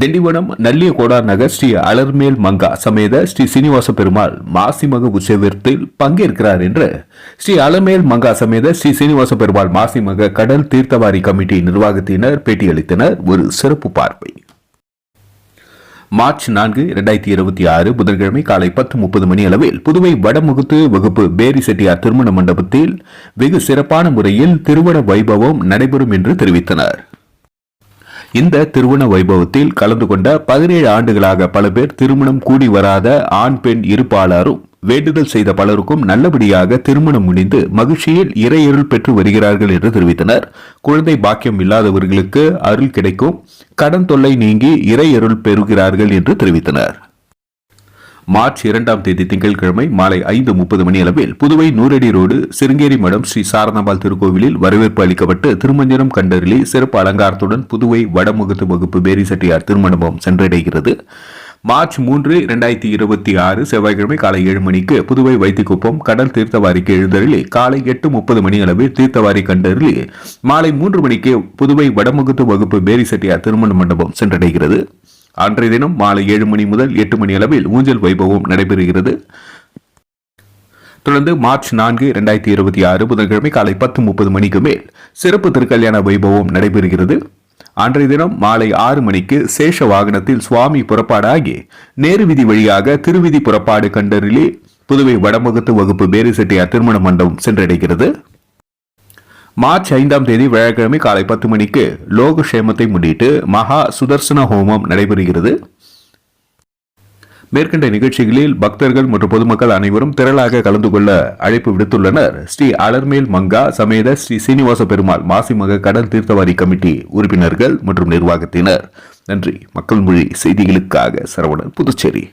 திண்டிவனம் நல்லியகோடார் நகர் ஸ்ரீ அலர்மேல் மங்கா சமேத ஸ்ரீ சீனிவாச பெருமாள் மாசிமக உற்சவத்தில் பங்கேற்கிறார் என்று ஸ்ரீ அலர்மேல் மங்கா சமேத ஸ்ரீ சீனிவாச பெருமாள் மாசிமக கடல் தீர்த்தவாரி கமிட்டி நிர்வாகத்தினர் பேட்டியளித்தனர். ஒரு சிறப்பு பார்வை. மார்ச் 4, 2026 புதன்கிழமை காலை 10:30 மணி அளவில் புதுவை வடமுகுத்து வகுப்பு பேரி செட்டியார் திருமண மண்டபத்தில் வெகு சிறப்பான முறையில் திருமண வைபவம் நடைபெறும் என்று தெரிவித்தனர். இந்த திருமண வைபவத்தில் கலந்து கொண்ட 17 ஆண்டுகளாக பல பேர் திருமணம் கூடி வராத ஆண் பெண் இருப்பாளரும் வேண்டுதல் செய்த பலருக்கும் நல்லபடியாக திருமணம் முடிந்து மகிழ்ச்சியில் இறையருள் பெற்று வருகிறார்கள் என்று தெரிவித்தனர். குழந்தை பாக்கியம் இல்லாதவர்களுக்கு அருள் கிடைக்கும், கடன் தொல்லை நீங்கி இறையருள் பெறுகிறார்கள் என்று தெரிவித்தனர். மார்ச் 2ஆம் தேதி திங்கட்கிழமை மாலை 5:30 மணி அளவில் புதுவை நூறடி ரோடு சிருங்கேரி மடம் ஸ்ரீ சாரதாம்பாள் திருக்கோவிலில் வரவேற்பு அளிக்கப்பட்டு திருமஞ்சனம் கண்டறிலி சிறப்பு அலங்காரத்துடன் புதுவை வடமுகத்து வகுப்பு பேரி செட்டியார் திருமணம் சென்றடைகிறது. மார்ச் 3, 2026 செவ்வாய்க்கிழமை காலை 7 மணிக்கு புதுவை வைத்திக்குப்பம் கடல் தீர்த்தவாரிக்கு எழுந்தருளி காலை 8:30 மணி அளவில் தீர்த்தவாரி கண்டறிலி மாலை 3 மணிக்கு புதுவை வடமுகத்து வகுப்பு பேரி செட்டியார் திருமண மண்டபம் சென்றடைகிறது. அன்றைய தினம் மாலை 7 மணி முதல் 8 மணி அளவில் ஊஞ்சல் வைபவம் நடைபெறுகிறது. தொடர்ந்து மார்ச் 4, 2026 புதன்கிழமை காலை 10:30 மணிக்கு மேல் சிறப்பு திருக்கல்யாண வைபவம் நடைபெறுகிறது. அன்றைய தினம் மாலை 6 மணிக்கு சேஷ வாகனத்தில் சுவாமி புறப்பாடாகி நேரு வீதி வழியாக திருவிதி புறப்பாடு கண்டறிலி புதுவை வடமுகத்து வகுப்பு பேரி செட்டியார் திருமண மண்டபம் சென்றடைகிறது. மார்ச் 5ஆம் தேதி வியாழக்கிழமை காலை 10 மணிக்கு லோகக்ஷேமத்தை முன்னிட்டு மகா சுதர்சன ஹோமம் நடைபெறுகிறது. மேற்கண்ட நிகழ்ச்சிகளில் பக்தர்கள் மற்றும் பொதுமக்கள் அனைவரும் திரளாக கலந்து கொள்ள அழைப்பு விடுத்துள்ளனர். ஸ்ரீ அலர்மேல் மங்கா சமேத ஸ்ரீ சீனிவாச பெருமாள் மாசிமக கடல் தீர்த்தவாரி கமிட்டி உறுப்பினர்கள் மற்றும் நிர்வாகத்தினர். நன்றி. மக்கள் மொழி செய்திகளுக்காக சரவணன், புதுச்சேரி.